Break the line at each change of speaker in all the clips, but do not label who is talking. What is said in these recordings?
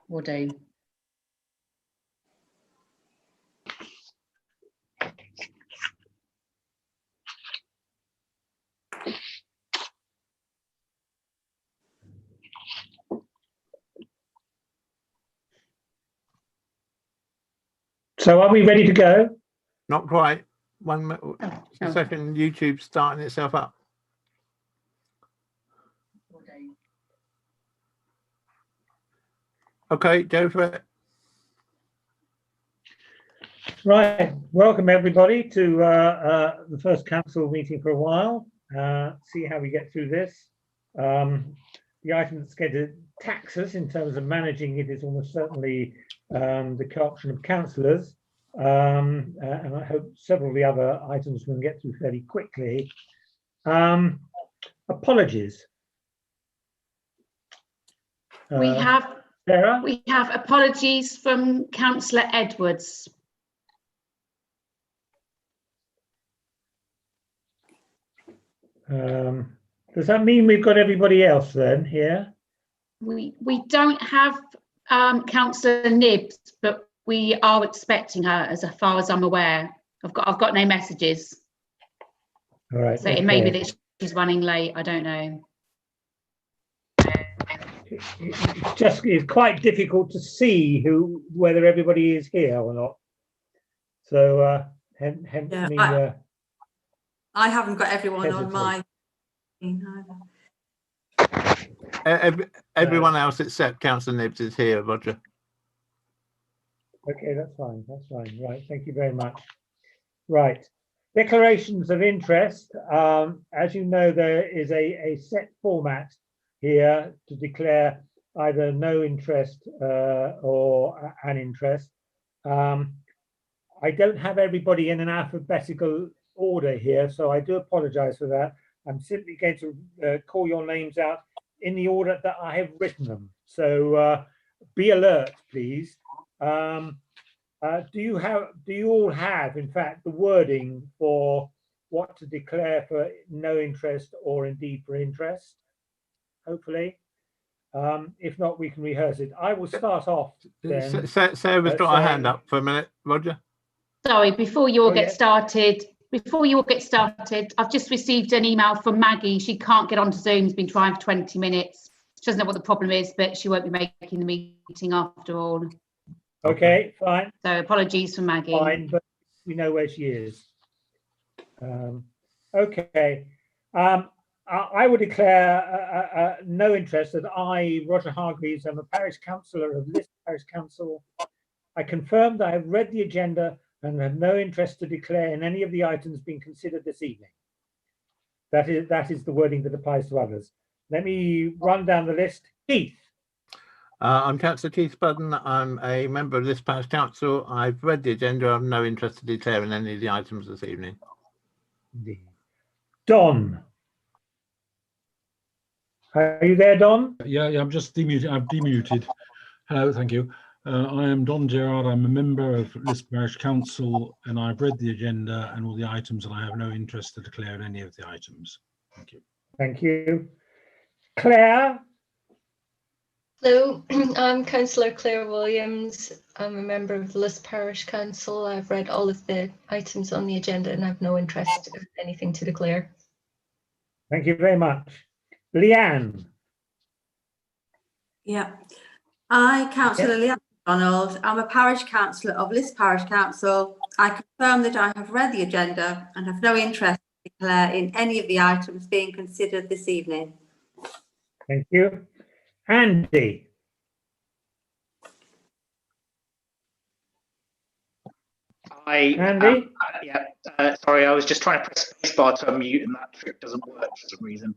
Will do.
So are we ready to go?
Not quite. One
Oh.
second. YouTube's starting itself up. Okay, go for it.
Right, welcome everybody to the first council meeting for a while. See how we get through this. The item that's going to tax us in terms of managing it is almost certainly the corruption of councillors. And I hope several of the other items we can get through fairly quickly. Apologies.
We have
Sarah?
We have apologies from Councillor Edwards.
Does that mean we've got everybody else then here?
We don't have Councillor Nibbs, but we are expecting her, as far as I'm aware. I've got no messages.
All right.
So it may be that she's running late. I don't know.
It's quite difficult to see whether everybody is here or not. So hence
Yeah,
me.
I haven't got everyone on my.
Everyone else except Councillor Nibbs is here, Roger.
Okay, that's fine. That's fine. Right. Thank you very much. Right. Declarations of interest. As you know, there is a set format here to declare either no interest or an interest. I don't have everybody in an alphabetical order here, so I do apologize for that. I'm simply going to call your names out in the order that I have written them. So be alert, please. Do you all have, in fact, the wording for what to declare for no interest or indeed for interest? Hopefully. If not, we can rehearse it. I will start off then.
Sarah's got her hand up for a minute, Roger.
Sorry, before you all get started, I've just received an email from Maggie. She can't get onto Zoom. She's been trying for 20 minutes. She doesn't know what the problem is, but she won't be making the meeting after all.
Okay, fine.
So apologies for Maggie.
Fine, but we know where she is. Okay. I would declare no interest that I, Roger Hargreaves, am a parish councillor of Liss Parish Council. I confirm that I have read the agenda and have no interest to declare in any of the items being considered this evening. That is the wording that applies to others. Let me run down the list. Keith.
I'm Councillor Keith Budden. I'm a member of this Parish Council. I've read the agenda. I have no interest to declare in any of the items this evening.
Indeed. Don. Are you there, Don?
Yeah, I'm just demuted. I'm demuted. Hello, thank you. I am Don Gerard. I'm a member of Liss Parish Council, and I've read the agenda and all the items, and I have no interest to declare in any of the items. Thank you.
Thank you. Claire.
Hello, I'm Councillor Claire Williams. I'm a member of the Liss Parish Council. I've read all of the items on the agenda and I have no interest in anything to declare.
Thank you very much. Leanne.
Yeah, I, Councillor Leanne Donald, I'm a parish councillor of Liss Parish Council. I confirm that I have read the agenda and have no interest to declare in any of the items being considered this evening.
Thank you. Andy. Andy?
Sorry, I was just trying to press spacebar to unmute and that trick doesn't work for some reason.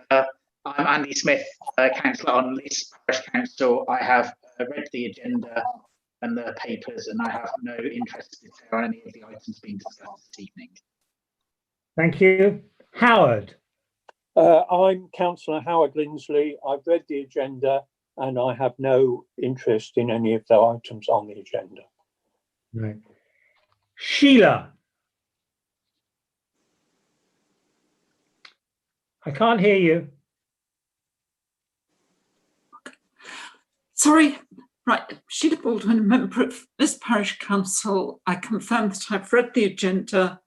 I'm Andy Smith, councillor on Liss Parish Council. I have read the agenda and the papers and I have no interest in any of the items being discussed this evening.
Thank you. Howard.
I'm Councillor Howard Lindsley. I've read the agenda and I have no interest in any of the items on the agenda.
Right. Sheila. I can't hear you.
Sorry, Right, Sheila Baldwin, a member of Liss Parish Council. I confirm that I've read the agenda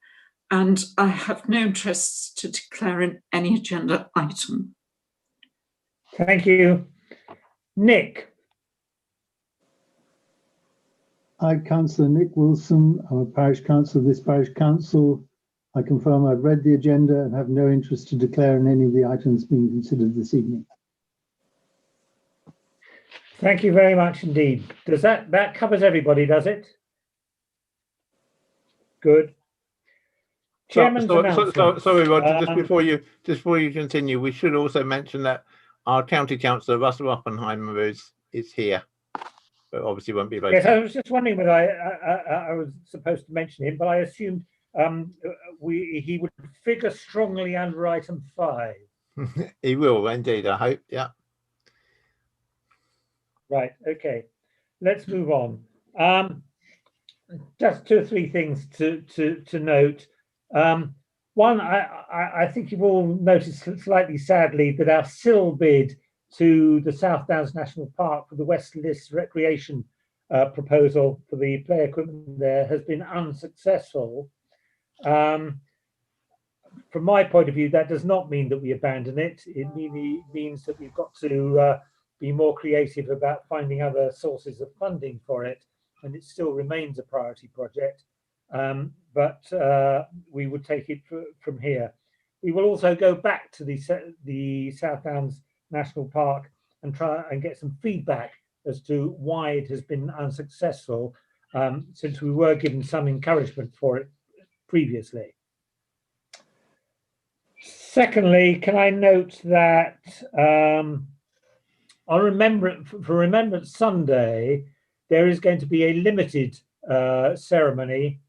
and I have no interest to declare in any agenda item.
Thank you. Nick?
I, Councillor Nick Wilson, I'm a Parish Councillor of this Parish Council. I confirm I've read the agenda and have no interest to declare in any of the items being considered this evening.
Thank you very much indeed. Does that covers everybody, does it? Good. Chairman's announcements.
Sorry, Roger, just before you continue, we should also mention that our county councillor, Russell Oppenheimer, is here, but obviously won't be voting.
Yes, I was just wondering whether I was supposed to mention him, but I assumed he would figure strongly under item 5.
He will indeed, I hope. Yeah.
Right, okay, let's move on. Just 2 or 3 things to note. One, I think you've all noticed slightly sadly that our SIL bid to the South Downs National Park for the West Liss recreation proposal for the play equipment there has been unsuccessful. From my point of view, that does not mean that we abandon it. It means that we've got to be more creative about finding other sources of funding for it, and it still remains a priority project, but we would take it from here. We will also go back to the South Downs National Park and try and get some feedback as to why it has been unsuccessful, since we were given some encouragement for it previously. Secondly, can I note that on Remembrance Sunday, there is going to be a limited ceremony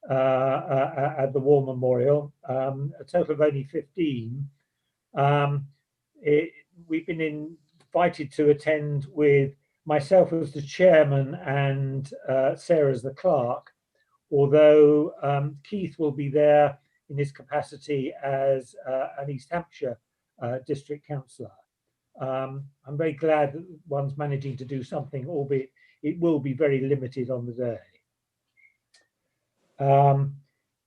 at the War Memorial, a total of only 15. We've been invited to attend with myself as the chairman and Sarah as the clerk, although Keith will be there in his capacity as an East Hampshire district councillor. I'm very glad that one's managing to do something, albeit it will be very limited on the day.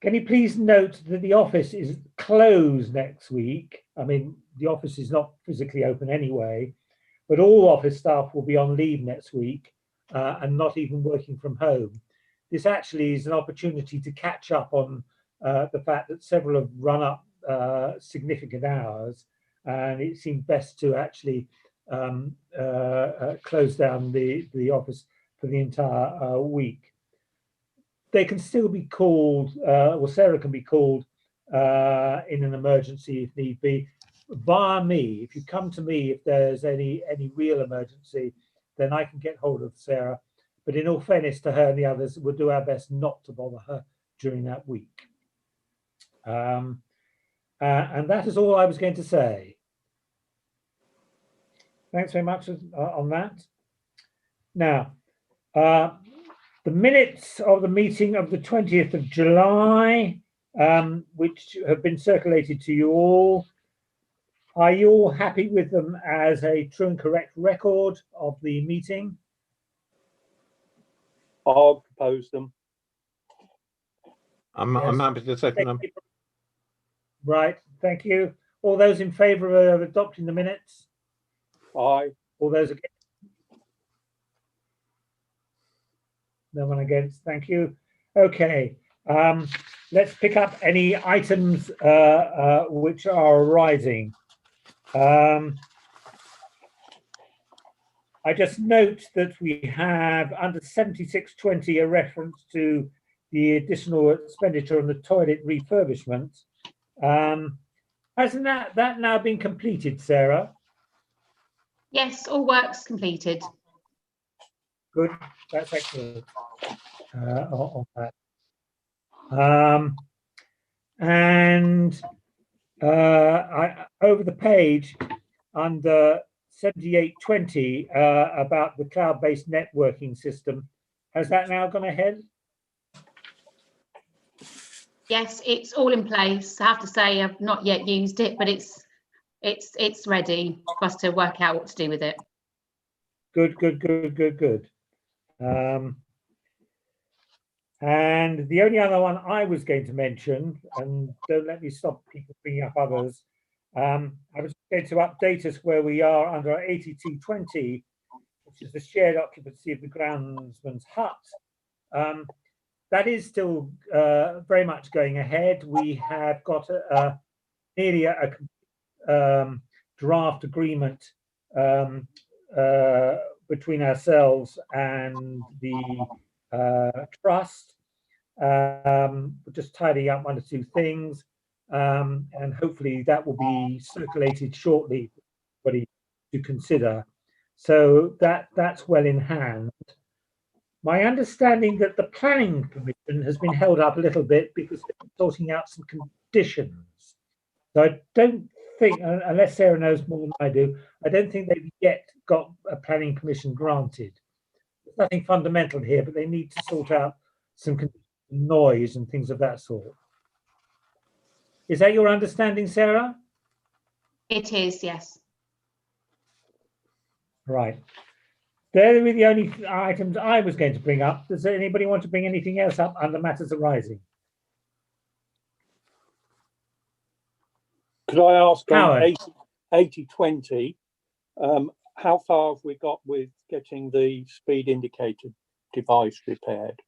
Can you please note that the office is closed next week? I mean, the office is not physically open anyway, but all office staff will be on leave next week and not even working from home. This actually is an opportunity to catch up on the fact that several have run up significant hours, and it seemed best to actually close down the office for the entire week. They can still be called, well, Sarah can be called in an emergency if need be, via me. If you come to me if there's any real emergency, then I can get hold of Sarah. But in all fairness to her and the others, we'll do our best not to bother her during that week. And that is all I was going to say. Thanks very much on that. Now, the minutes of the meeting of the 20th of July, which have been circulated to you all. Are you all happy with them as a true and correct record of the meeting?
I'll propose them.
I'm happy to second them.
Right, thank you. All those in favour of adopting the minutes?
Aye.
All those against? No one against, thank you. Okay, let's pick up any items which are arising. I just note that we have under 7620 a reference to the additional expenditure on the toilet refurbishment. Hasn't that now been completed, Sarah?
Yes, all works completed.
Good, that's excellent on that. Over the page under 7820 about the cloud-based networking system, has that now gone ahead?
Yes, it's all in place. I have to say I've not yet used it, but it's ready for us to work out what to do with it.
Good. And the only other one I was going to mention, and don't let me stop people bringing up others, I was going to update us where we are under our 8220, which is the shared occupancy of the groundsman's hut. That is still very much going ahead. We have got nearly a draft agreement between ourselves and the trust. We're just tidying up one or two things, and hopefully that will be circulated shortly for everybody to consider. So that's well in hand. My understanding that the planning permission has been held up a little bit because they're sorting out some conditions. So I don't think, unless Sarah knows more than I do, I don't think they've yet got a planning permission granted. There's nothing fundamental here, but they need to sort out some noise and things of that sort. Is that your understanding, Sarah?
It is, yes.
Right. They're the only items I was going to bring up. Does anybody want to bring anything else up under matters arising?
Could I ask on
Howard.
80/20, how far have we got with getting the speed indicator device repaired?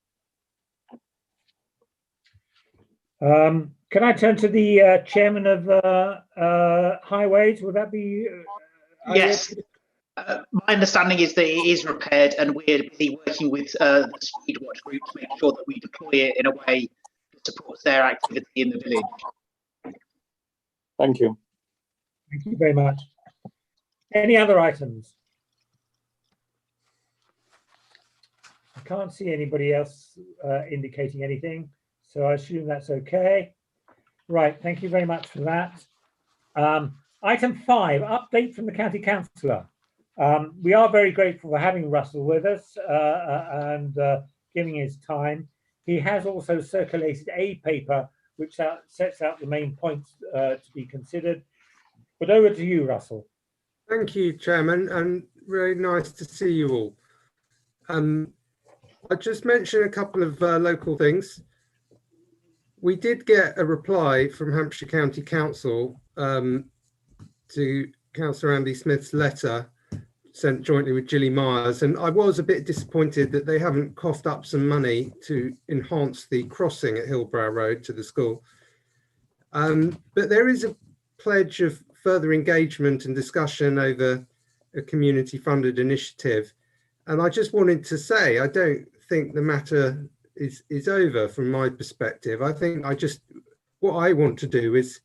Can I turn to the chairman of highways? Would that be?
Yes. My understanding is that it is repaired, and we're busy working with the Speed Watch group to make sure that we deploy it in a way that supports their activity in the village.
Thank you.
Thank you very much. Any other items? I can't see anybody else indicating anything, so I assume that's okay. Right, thank you very much for that. Item 5, update from the County Councillor. We are very grateful for having Russell with us and giving his time. He has also circulated a paper which sets out the main points to be considered. But over to you, Russell.
Thank you, Chairman, and really nice to see you all. I just mentioned a couple of local things. We did get a reply from Hampshire County Council to Councillor Andy Smith's letter sent jointly with Gilly Myers, and I was a bit disappointed that they haven't coughed up some money to enhance the crossing at Hillbrow Road to the school. But there is a pledge of further engagement and discussion over a community funded initiative. And I just wanted to say, I don't think the matter is over from my perspective. I think what I want to do is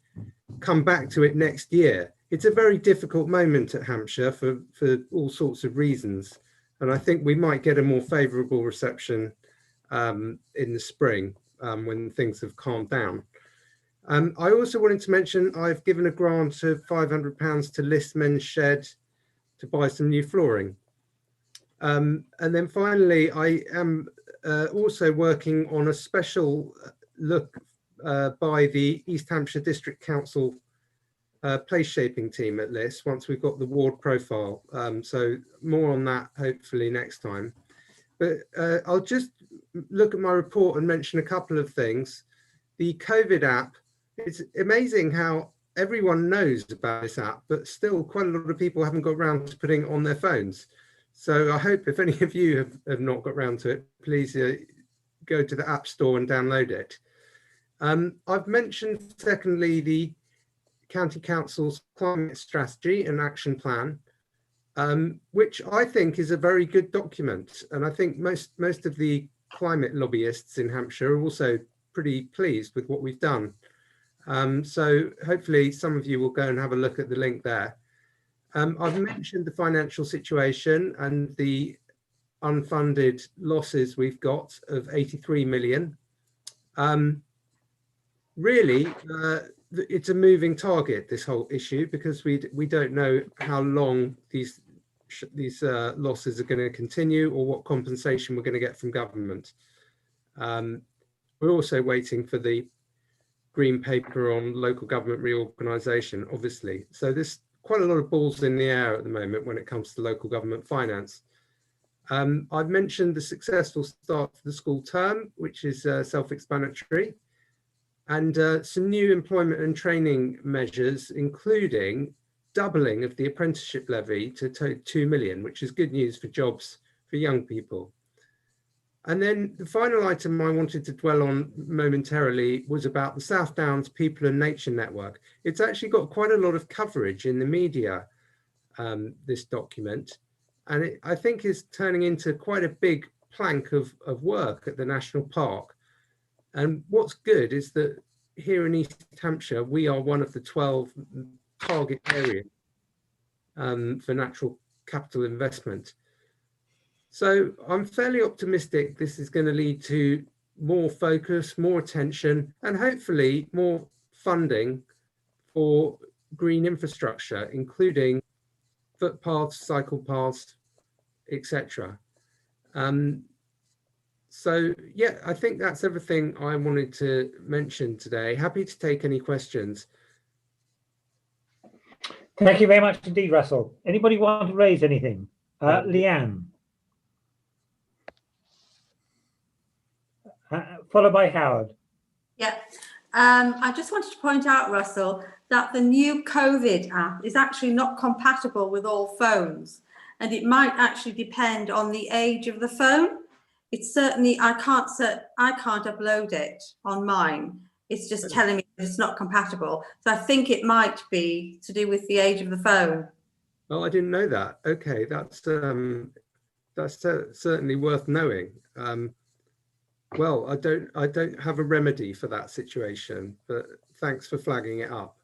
come back to it next year. It's a very difficult moment at Hampshire for all sorts of reasons. And I think we might get a more favourable reception in the spring when things have calmed down. I also wanted to mention I've given a grant of £500 to Liss Men's Shed to buy some new flooring. And then finally, I am also working on a special look by the East Hampshire District Council place shaping team at Liss once we've got the ward profile. So more on that hopefully next time. But I'll just look at my report and mention a couple of things. The COVID app, it's amazing how everyone knows about this app, but still quite a lot of people haven't got around to putting it on their phones. So I hope if any of you have not got around to it, please go to the App Store and download it. I've mentioned, secondly, the County Council's climate strategy and action plan, which I think is a very good document. And I think most of the climate lobbyists in Hampshire are also pretty pleased with what we've done. So hopefully some of you will go and have a look at the link there. I've mentioned the financial situation and the unfunded losses we've got of 83 million. Really, it's a moving target, this whole issue, because we don't know how long these losses are going to continue or what compensation we're going to get from government. We're also waiting for the green paper on local government reorganisation, obviously. So there's quite a lot of balls in the air at the moment when it comes to local government finance. I've mentioned the successful start to the school term, which is self-explanatory, and some new employment and training measures, including doubling of the apprenticeship levy to 2 million, which is good news for jobs for young people. And then the final item I wanted to dwell on momentarily was about the South Downs People and Nature Network. It's actually got quite a lot of coverage in the media, this document, and I think is turning into quite a big plank of work at the National Park. And what's good is that here in East Hampshire, we are one of the 12 target areas for natural capital investment. So I'm fairly optimistic this is going to lead to more focus, more attention, and hopefully more funding for green infrastructure, including footpaths, cycle paths, etc. So yeah, I think that's everything I wanted to mention today. Happy to take any questions.
Thank you very much indeed, Russell. Anybody want to raise anything? Leanne. Followed by Howard.
Yeah, I just wanted to point out, Russell, that the new COVID app is actually not compatible with all phones, and it might actually depend on the age of the phone. It's certainly, I can't upload it on mine. It's just telling me that it's not compatible. So I think it might be to do with the age of the phone.
Oh, I didn't know that. Okay, that's certainly worth knowing. Well, I don't have a remedy for that situation, but thanks for flagging it up.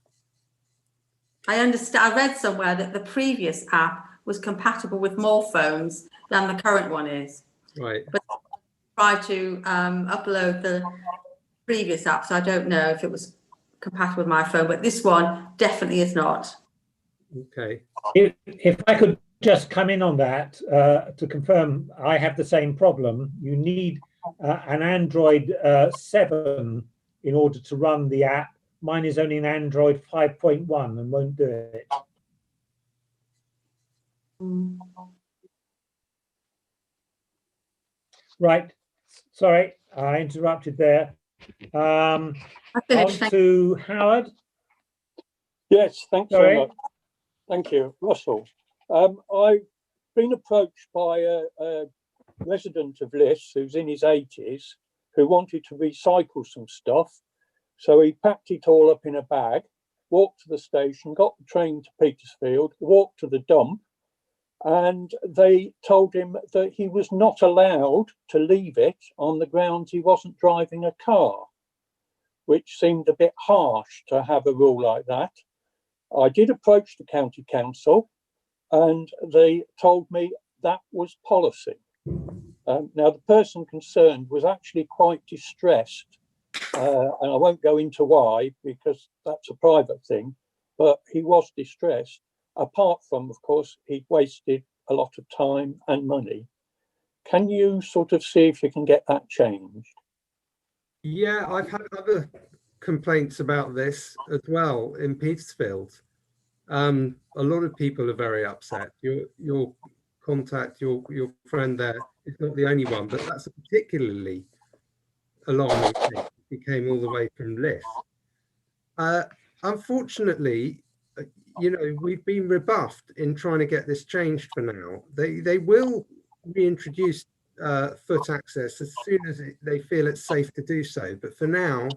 I understand. I read somewhere that the previous app was compatible with more phones than the current one is.
Right.
But I tried to upload the previous app, so I don't know if it was compatible with my phone, but this one definitely is not.
Okay.
If I could just come in on that to confirm, I have the same problem. You need an Android 7 in order to run the app. Mine is only an Android 5.1 and won't do it. Right. Sorry, I interrupted there. On to Howard.
Yes, thanks very much. Thank you, Russell. I've been approached by a resident of Liss who's in his 80s who wanted to recycle some stuff. So he packed it all up in a bag, walked to the station, got the train to Petersfield, walked to the dump, and they told him that he was not allowed to leave it on the grounds he wasn't driving a car, which seemed a bit harsh to have a rule like that. I did approach the county council and they told me that was policy. Now, the person concerned was actually quite distressed, and I won't go into why because that's a private thing, but he was distressed. Apart from, of course, he'd wasted a lot of time and money. Can you sort of see if you can get that changed?
Yeah, I've had other complaints about this as well in Petersfield. A lot of people are very upset. Your contact, your friend there is not the only one, but that's a particularly alarming thing. It came all the way from Liss. Unfortunately, you know, we've been rebuffed in trying to get this changed for now. They will reintroduce foot access as soon as they feel it's safe to do so. But for now,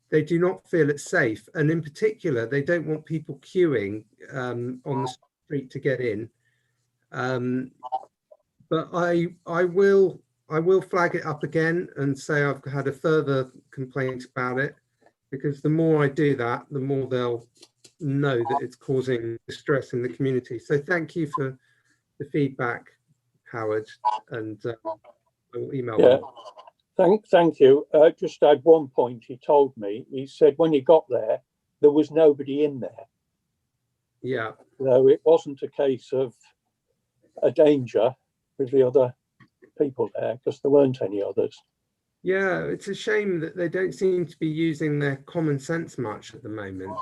they do not feel it's safe. And in particular, they don't want people queuing on the street to get in. But I will flag it up again and say I've had a further complaint about it, because the more I do that, the more they'll know that it's causing distress in the community. So thank you for the feedback, Howard, and I will email them.
Thank you. Just add one point he told me. He said when he got there was nobody in there.
Yeah.
So it wasn't a case of a danger with the other people there, because there weren't any others.
Yeah, it's a shame that they don't seem to be using their common sense much at the moment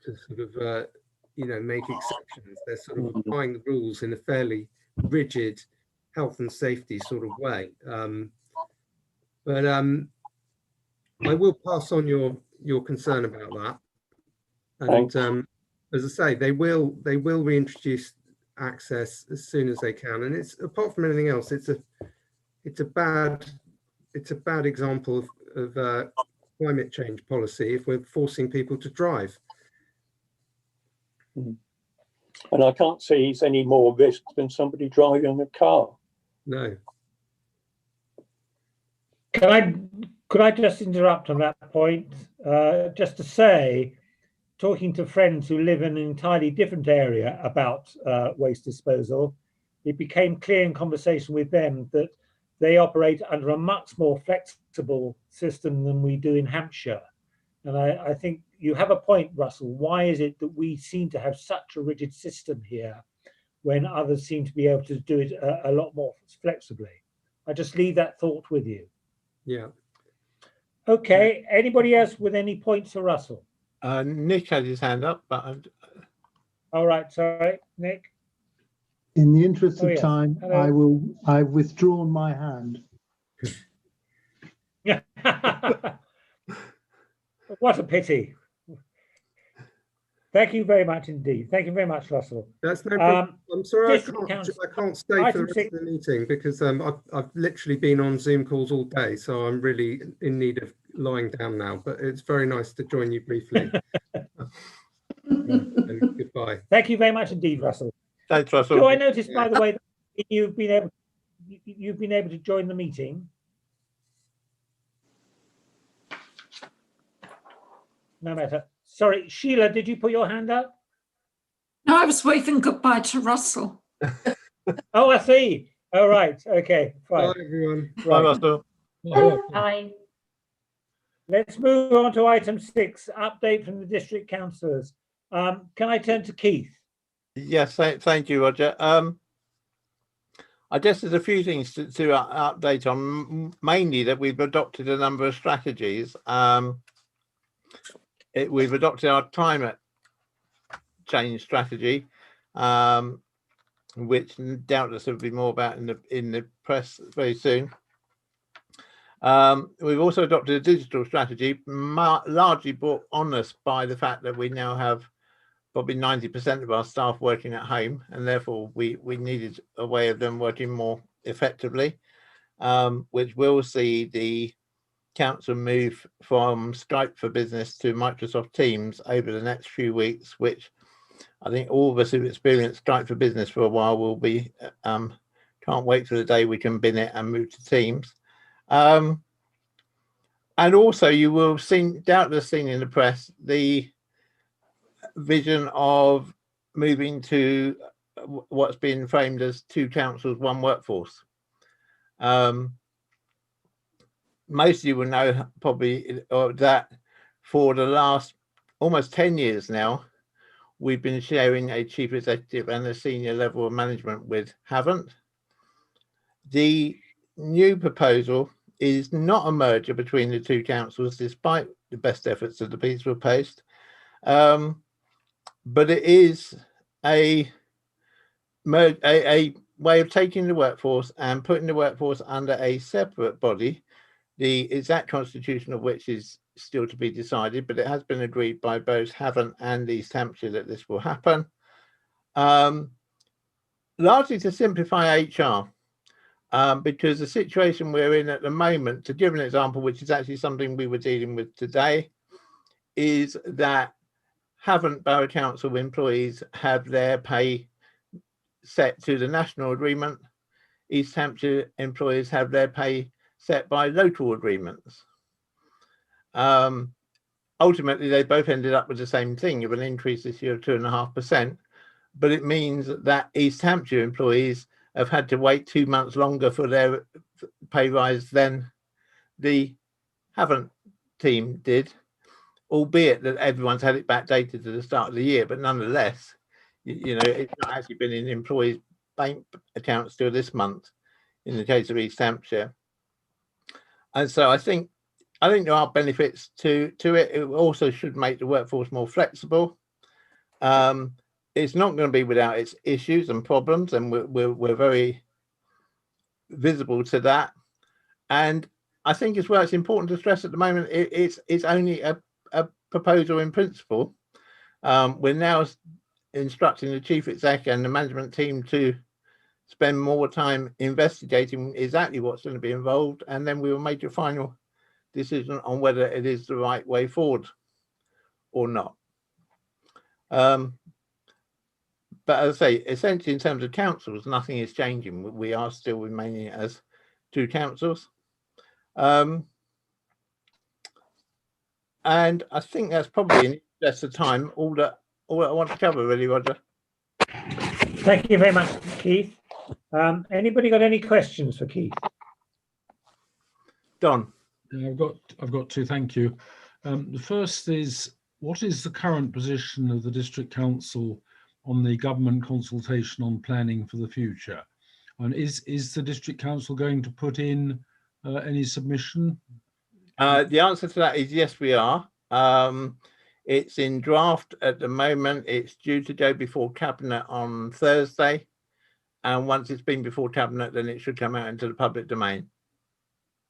to sort of, you know, make exceptions. They're sort of applying the rules in a fairly rigid health and safety sort of way. But I will pass on your concern about that. And as I say, they will reintroduce access as soon as they can. And it's, apart from anything else, it's a bad example of climate change policy if we're forcing people to drive.
And I can't see it's any more risk than somebody driving a car.
No.
Could I just interrupt on that point? Just to say, talking to friends who live in an entirely different area about waste disposal, it became clear in conversation with them that they operate under a much more flexible system than we do in Hampshire. And I think you have a point, Russell. Why is it that we seem to have such a rigid system here when others seem to be able to do it a lot more flexibly? I just leave that thought with you.
Yeah.
Okay, anybody else with any points for Russell?
Nick had his hand up, but
all right, sorry, Nick.
In the interest of
yes.
time,
Hello.
I've withdrawn my hand.
What a pity. Thank you very much indeed. Thank you very much, Russell.
That's no problem. I'm sorry, I can't stay for the rest of the meeting because I've literally been on Zoom calls all day, so I'm really in need of lying down now. But it's very nice to join you briefly. And goodbye.
Thank you very much indeed, Russell.
Thanks, Russell.
Do I notice, by the way, that you've been able to join the meeting? No matter. Sorry, Sheila, did you put your hand up?
No, I was waving goodbye to Russell.
Oh, I see. All right. Okay. Fine.
Bye, everyone.
Bye, Russell.
Bye.
Let's move on to item 6, update from the district councillors. Can I turn to Keith?
Yes, thank you, Roger. I guess there's a few things to update on, mainly that we've adopted a number of strategies. We've adopted our climate change strategy, which doubtless will be more about in the press very soon. We've also adopted a digital strategy, largely brought on us by the fact that we now have probably 90% of our staff working at home, and therefore we needed a way of them working more effectively, which will see the council move from Skype for Business to Microsoft Teams over the next few weeks, which I think all of us who've experienced Skype for Business for a while will be can't wait for the day we can bin it and move to Teams. And also you will doubtless seen in the press the vision of moving to what's been framed as 2 councils, 1 workforce. Most of you will know probably that for the last almost 10 years now, we've been sharing a chief executive and a senior level of management with Havant. The new proposal is not a merger between the 2 councils, despite the best efforts of the Peaceful Post, but it is a way of taking the workforce and putting the workforce under a separate body, the exact constitution of which is still to be decided, but it has been agreed by both Havant and East Hampshire that this will happen, largely to simplify HR, because the situation we're in at the moment, to give an example, which is actually something we were dealing with today, is that Havant Borough Council employees have their pay set to the national agreement. East Hampshire employees have their pay set by local agreements. Ultimately, they both ended up with the same thing of an increase this year of 2.5%, but it means that East Hampshire employees have had to wait 2 months longer for their pay rise than the Havant team did, albeit that everyone's had it backdated to the start of the year, but nonetheless, you know, it's not actually been in employees' bank accounts still this month in the case of East Hampshire. And so I think there are benefits to it. It also should make the workforce more flexible. it's not going to be without its issues and problems, and we're very visible to that. And I think as well, it's important to stress at the moment, it's only a proposal in principle. We're now instructing the chief exec and the management team to spend more time investigating exactly what's going to be involved, and then we will make a final decision on whether it is the right way forward or not. But as I say, essentially in terms of councils, nothing is changing. We are still remaining as 2 councils. And I think that's probably, in the interest of time, all that I want to cover, really, Roger.
Thank you very much, Keith. Anybody got any questions for Keith?
Don.
I've got 2, thank you. The first is, what is the current position of the district council on the government consultation on planning for the future? And is the district council going to put in any submission?
The answer to that is yes, we are. It's in draft at the moment. It's due to go before Cabinet on Thursday. And once it's been before Cabinet, then it should come out into the public domain.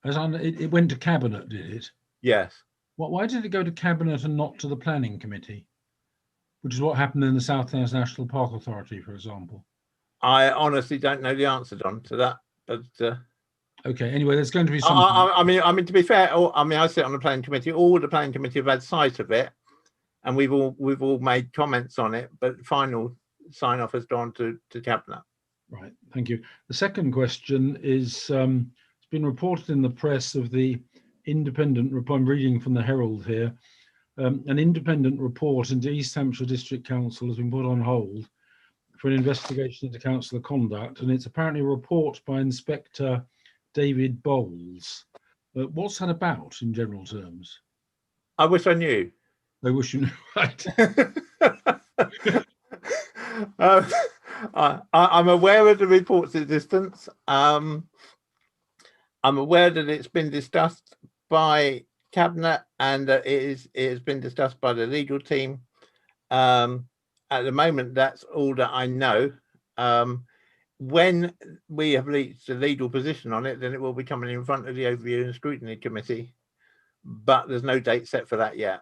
It went to Cabinet, did it?
Yes.
Why did it go to Cabinet and not to the Planning Committee? Which is what happened in the South Wales National Park Authority, for example.
I honestly don't know the answer, Don, to that. But
okay. Anyway, there's going to be something.
I mean, to be fair, I sit on the Planning Committee. All the Planning Committee have had sight of it, and we've all made comments on it. But final sign off has gone to Cabinet.
Right. Thank you. The second question is: it's been reported in the press of the independent report. I'm reading from the Herald here. An independent report into East Hampshire District Council has been put on hold for an investigation into councillor conduct, and it's apparently a report by Inspector David Bowles. What's that about in general terms?
I wish I knew.
I wish you knew, right?
I'm aware of the report's existence. I'm aware that it's been discussed by Cabinet, and it has been discussed by the legal team. At the moment, that's all that I know. When we have reached a legal position on it, then it will be coming in front of the Overview and Scrutiny Committee, but there's no date set for that yet.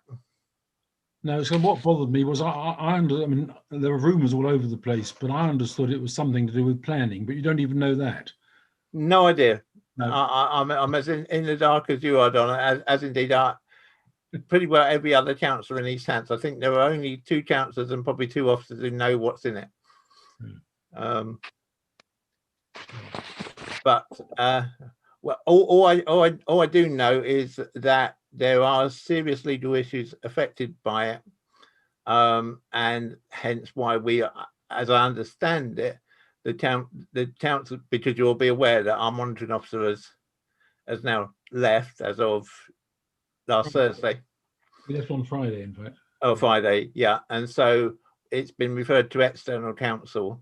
No, so what bothered me was I mean, there were rumours all over the place, but I understood it was something to do with planning, but you don't even know that.
No idea.
No.
I'm as in the dark as you are, Donna, as indeed are pretty well every other councillor in East Hants. I think there are only 2 councillors and probably 2 officers who know what's in it. But well, all I do know is that there are serious legal issues affected by it, and hence why we, as I understand it, the council, because you'll be aware that our monitoring officer has now left as of last Thursday.
We left on Friday, in fact.
Oh, Friday, yeah. And so it's been referred to external counsel,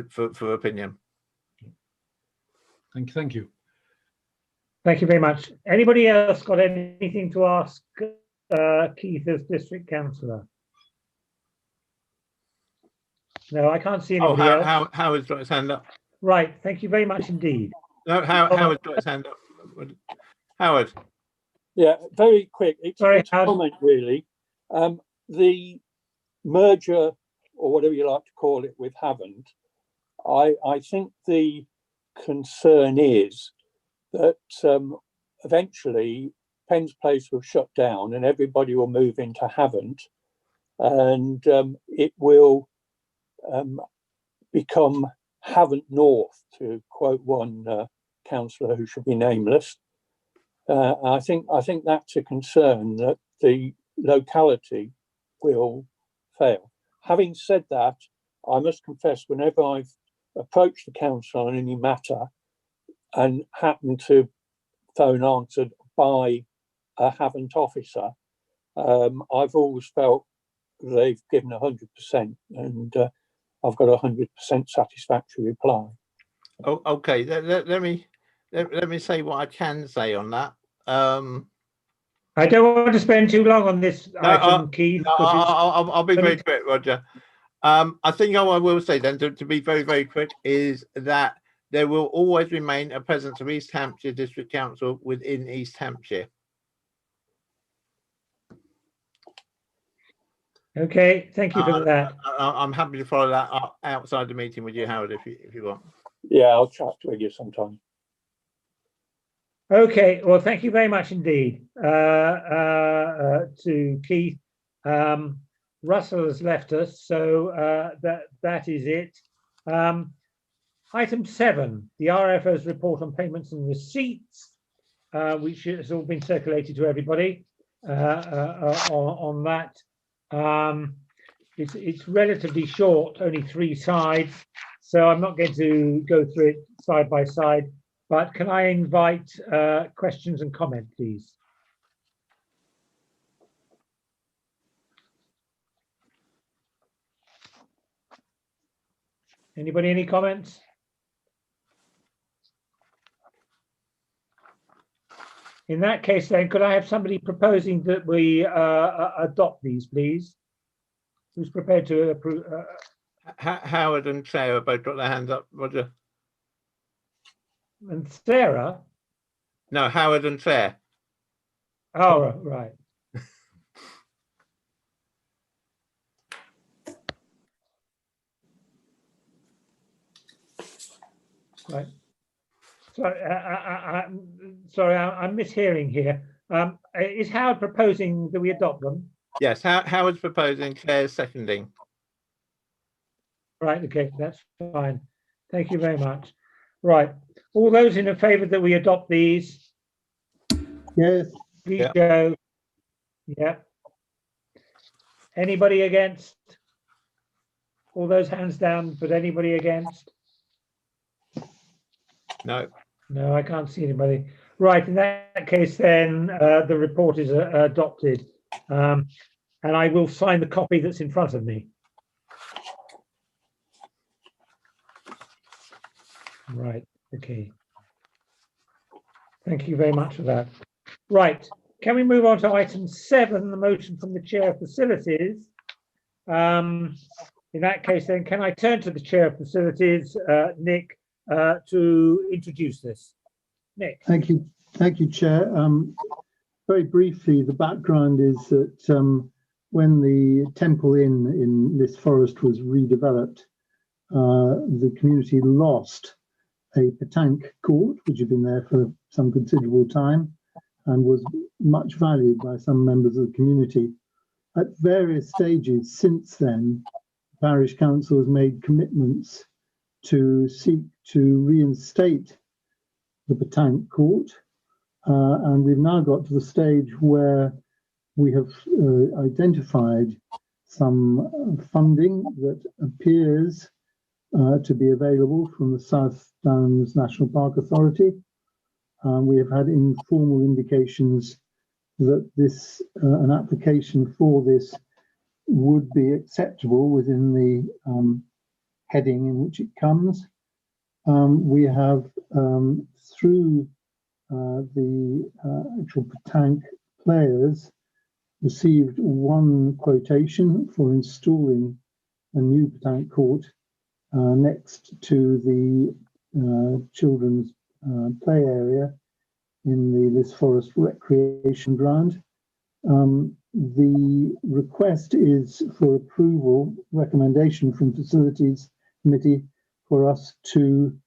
for opinion.
Thank you.
Thank you very much. Anybody else got anything to ask Keith as district councillor? No, I can't see anybody else.
Howard's got his hand up.
Right, thank you very much indeed.
No, Howard's got his hand up. Howard.
Yeah, very quick. It's
Sorry,
a comment, really. The merger, or whatever you like to call it, with Havant, I think the concern is that eventually Penn's Place will shut down and everybody will move into Havant, and it will become Havant North, to quote one councillor who should be nameless. I think that's a concern, that the locality will fail. Having said that, I must confess, whenever I've approached the council on any matter and happened to phone answered by a Havant officer, I've always felt they've given 100%, and I've got 100% satisfactory reply.
Oh, okay. Let me say what I can say on that.
I don't want to spend too long on this item, Keith.
No, I'll be very quick, Roger. I think all I will say then, to be very, very quick, is that there will always remain a presence of East Hampshire District Council within East Hampshire.
Okay, thank you for that.
I'm happy to follow that up outside the meeting with you, Howard, if you want.
Yeah, I'll chat with you sometime.
Okay, well, thank you very much indeed to Keith. Russell has left us, so that is it. Item 7, the RFO's report on payments and receipts, which has all been circulated to everybody on that. It's relatively short, only 3 sides, so I'm not going to go through it side by side, but can I invite questions and comment, please? Anybody, any comments? In that case, then, could I have somebody proposing that we adopt these, please? Who's prepared to approve?
Howard and Sarah both got their hands up, Roger.
And Sarah?
No, Howard and Sarah.
Oh, right. Right. Sorry, I'm mishearing here. Is Howard proposing that we adopt them?
Yes, Howard's proposing, Claire's seconding.
Right, okay, that's fine. Thank you very much. Right, all those in favour that we adopt these?
Yes.
Please show. Yeah. Anybody against? All those hands down, but anybody against?
No.
No, I can't see anybody. Right, in that case, then the report is adopted. And I will sign the copy that's in front of me. Right, okay. Thank you very much for that. Right, can we move on to item 7, the motion from the Chair of Facilities? In that case, then, can I turn to the Chair of Facilities, Nick, to introduce this? Nick.
Thank you, Chair. Very briefly, the background is that when the Temple Inn in Liss Forest was redeveloped, the community lost a petanque court, which had been there for some considerable time and was much valued by some members of the community. At various stages since then, Parish Council has made commitments to seek to reinstate the petanque court, and we've now got to the stage where we have identified some funding that appears to be available from the South Downs National Park Authority. We have had informal indications that this an application for this would be acceptable within the heading in which it comes. We have, through the actual petanque players, received 1 quotation for installing a new petanque court next to the children's play area in the Liss Forest Recreation Ground. The request is for approval, recommendation from Facilities Committee for us to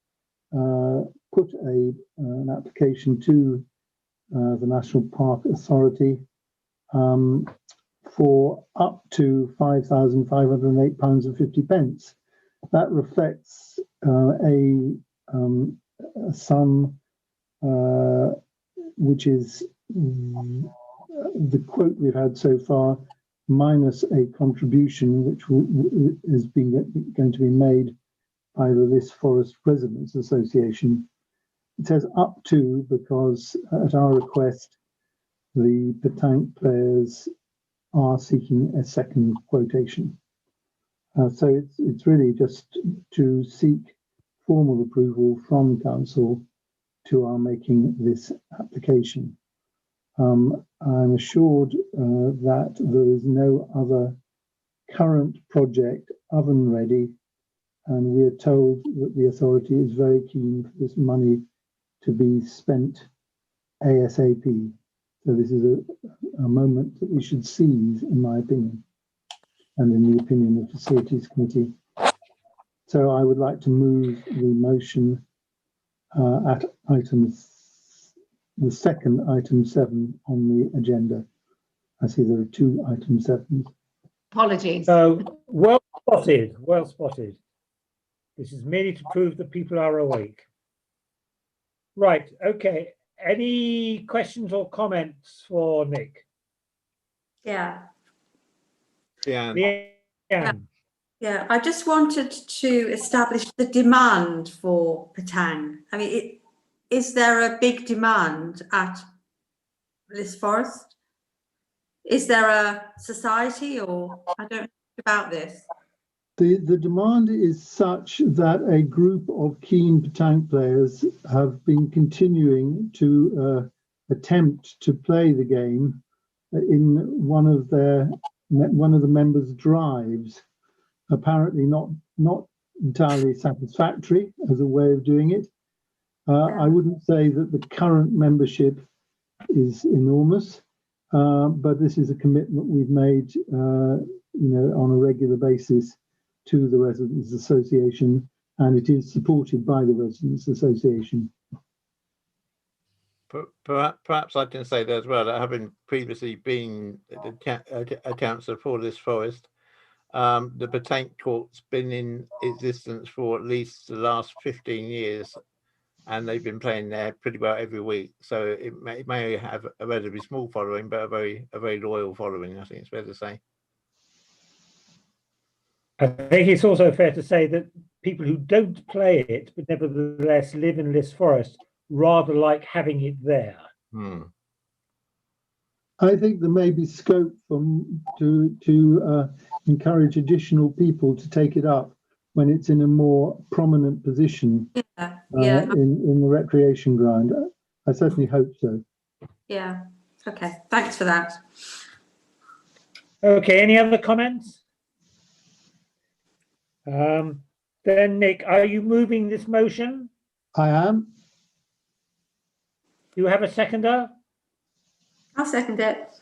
put an application to the National Park Authority for up to £5,508.50. That reflects a sum which is the quote we've had so far, minus a contribution which is going to be made by the Liss Forest Residents Association. It says up to because at our request, the petanque players are seeking a second quotation. So it's really just to seek formal approval from Council to our making this application. I'm assured that there is no other current project oven ready, and we are told that the authority is very keen for this money to be spent ASAP. So this is a moment that we should seize, in my opinion, and in the opinion of the Facilities Committee. So I would like to move the motion at the second item 7 on the agenda. I see there are 2 item 7s.
Apologies.
So well spotted, well spotted. This is merely to prove that people are awake. Right, okay. Any questions or comments for Nick?
Yeah.
Leanne.
Yeah, I just wanted to establish the demand for Patang. I mean, is there a big demand at Liss Forest? Is there a society, or I don't know about this?
The demand is such that a group of keen Patang players have been continuing to attempt to play the game in one of the members' drives. Apparently not entirely satisfactory as a way of doing it. I wouldn't say that the current membership is enormous, but this is a commitment we've made, on a regular basis to the Residents Association, and it is supported by the Residents Association.
Perhaps I can say that as well, that having previously been a councillor for Liss Forest, the Patang Court's been in existence for at least the last 15 years, and they've been playing there pretty well every week. So it may have a relatively small following, but a very loyal following, I think it's fair to say.
I think it's also fair to say that people who don't play it, but nevertheless live in Liss Forest, rather like having it there.
I think there may be scope to encourage additional people to take it up when it's in a more prominent position in the recreation ground. I certainly hope so.
Yeah, okay, thanks for that.
Okay, any other comments? Then Nick, are you moving this motion?
I am.
Do you have a seconder?
I'll second it.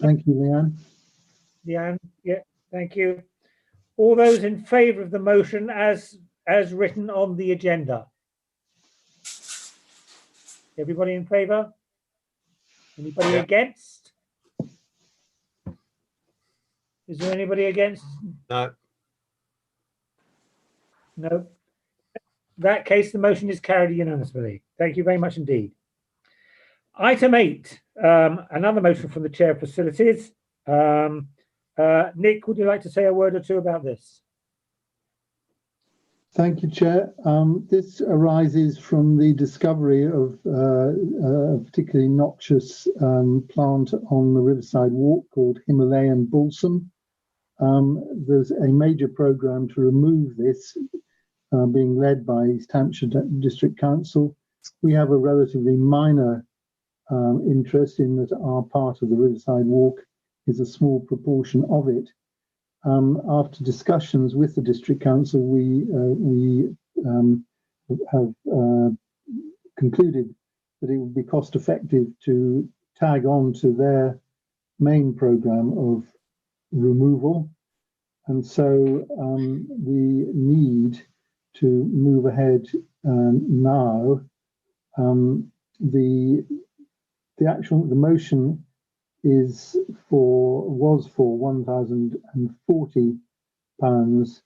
Thank you, Leanne.
Leanne, yeah, thank you. All those in favour of the motion as written on the agenda? Everybody in favour? Anybody against? Is there anybody against?
No.
No. In that case, the motion is carried unanimously. Thank you very much indeed. Item 8, another motion from the Chair of Facilities. Nick, would you like to say a word or two about this?
Thank you, Chair. This arises from the discovery of a particularly noxious plant on the Riverside Walk called Himalayan balsam. There's a major programme to remove this, being led by East Hampshire District Council. We have a relatively minor interest in that our part of the Riverside Walk is a small proportion of it. After discussions with the District Council, we have concluded that it would be cost effective to tag on to their main programme of removal. And so we need to move ahead now. The motion was for £1,040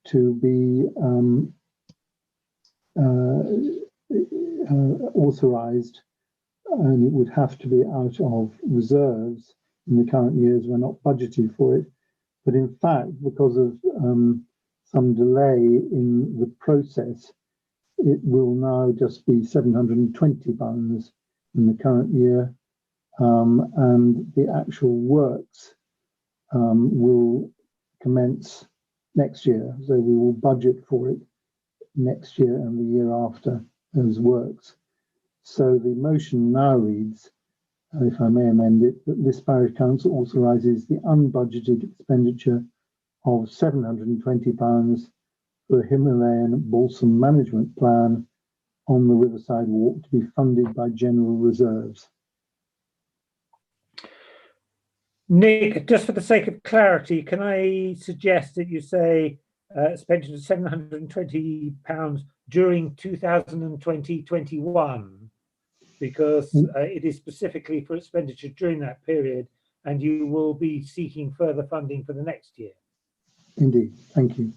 to be authorised, and it would have to be out of reserves in the current years. We're not budgeted for it, but in fact, because of some delay in the process, it will now just be £720 in the current year. And the actual works will commence next year. So we will budget for it next year and the year after those works. So the motion now reads if I may amend it, that Liss Parish Council authorises the unbudgeted expenditure of £720 for a Himalayan balsam management plan on the Riverside Walk to be funded by general reserves.
Nick, just for the sake of clarity, can I suggest that you say expenditure of £720 during 2020-21, because it is specifically for expenditure during that period, and you will be seeking further funding for the next year.
Indeed, thank you.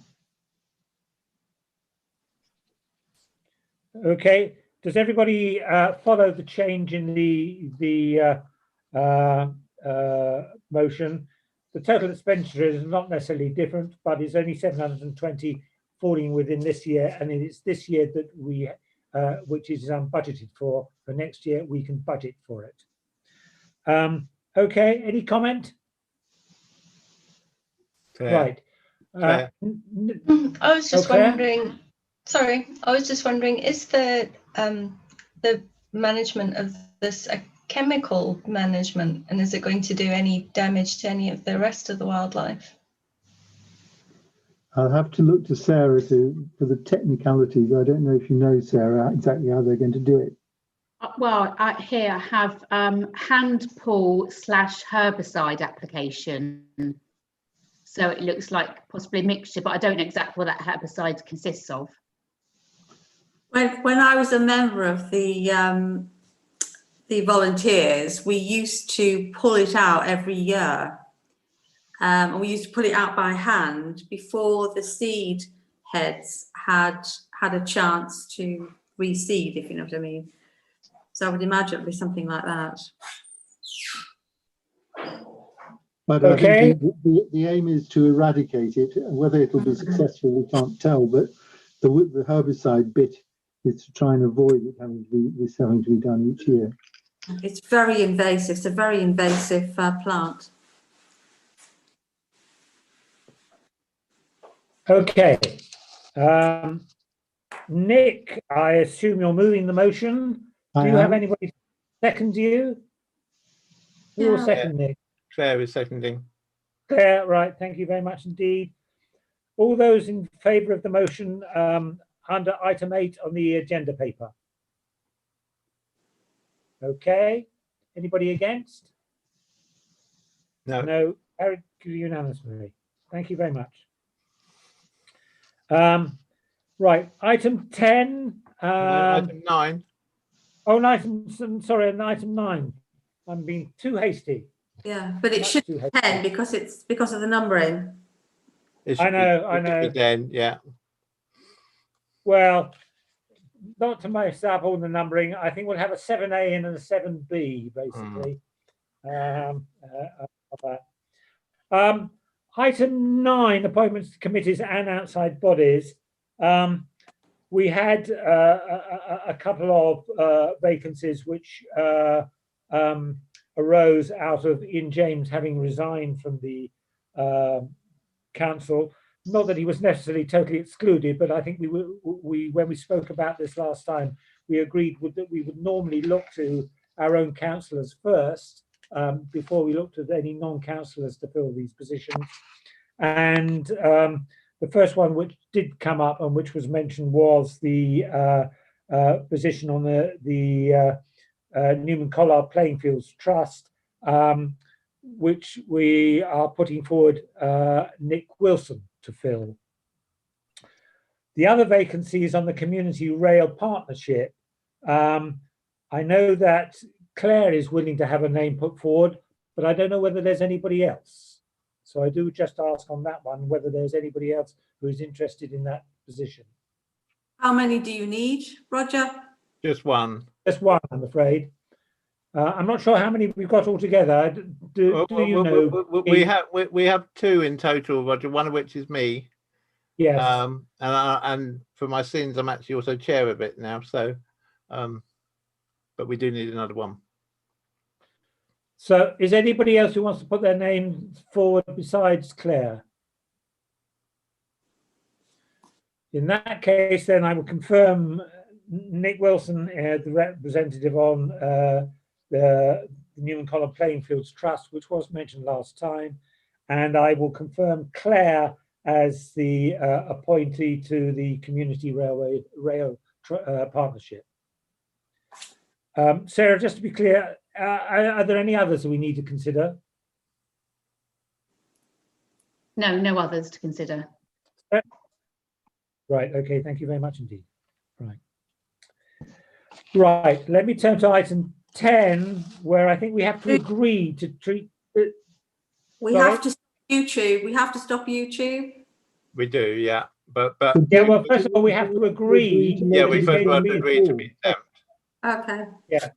Okay, does everybody follow the change in the motion? The total expenditure is not necessarily different, but it's only 720 falling within this year, and it's this year that we, which is budgeted for. For next year, we can budget for it. Okay, any comment?
Claire.
Right.
I was just wondering. Sorry, I was just wondering: is the management of this a chemical management, and is it going to do any damage to any of the rest of the wildlife?
I'll have to look to Sarah for the technicalities. I don't know if you know, Sarah, exactly how they're going to do it.
Well, here I have hand pull / herbicide application. So it looks like possibly a mixture, but I don't know exactly what that herbicide consists of.
When I was a member of the volunteers, we used to pull it out every year. And we used to put it out by hand before the seed heads had a chance to reseed, if you know what I mean. So I would imagine it would be something like that.
But okay. I think the aim is to eradicate it. Whether it'll be successful, we can't tell. But the herbicide bit is to try and avoid it having to be done each year.
It's very invasive. It's a very invasive plant.
Okay. Nick, I assume you're moving the motion. Do you have anybody second you? Who will second Nick?
Claire is seconding.
Claire, right. Thank you very much indeed. All those in favour of the motion under item 8 on the agenda paper? Okay. Anybody against?
No.
No. Carried unanimously. Thank you very much. Right. Item 10.
Item 9.
Oh, sorry, item 9. I'm being too hasty.
Yeah, but it should be 10 because it's because of the numbering.
I know.
10, yeah.
Well, not to mess up all the numbering. I think we'll have a 7A and a 7B basically. Item 9, appointments to committees and outside bodies. We had a couple of vacancies which arose out of Ian James having resigned from the council. Not that he was necessarily totally excluded, but I think when we spoke about this last time, we agreed that we would normally look to our own councillors first before we looked at any non-councillors to fill these positions. And the first one which did come up and which was mentioned was the position on the Newman Collard Playing Fields Trust, which we are putting forward Nick Wilson to fill. The other vacancy is on the Community Rail Partnership. I know that Claire is willing to have a name put forward, but I don't know whether there's anybody else. So I do just ask on that one whether there's anybody else who is interested in that position.
How many do you need, Roger?
Just one.
Just one, I'm afraid. I'm not sure how many we've got altogether. Do you know?
We have 2 in total, Roger. One of which is me.
Yes.
And for my sins, I'm actually also chair of it now. So, but we do need another one.
So, is anybody else who wants to put their name forward besides Claire? In that case, then I will confirm Nick Wilson, the representative on the the Newman Column Playing Fields Trust, which was mentioned last time. And I will confirm Claire as the appointee to the Community Rail Partnership. Sarah, just to be clear, are there any others that we need to consider?
No, no others to consider.
Right, okay, thank you very much indeed. Right, let me turn to item 10, where I think we have to agree to treat it.
We have to stop YouTube. We have to stop YouTube.
We do, yeah. But
yeah, well, first of all, we have to agree.
Yeah, we first have to agree to be exempt.
Okay.
Yeah.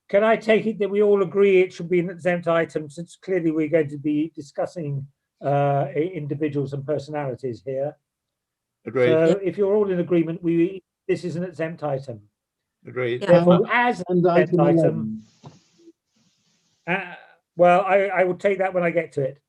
Can I take it that we all agree it should be an exempt item, since clearly we're going to be discussing individuals and personalities here?
Agreed.
So if you're all in agreement, this is an exempt item.
Agreed.
Therefore, as an exempt item, well, I will take that when I get to it.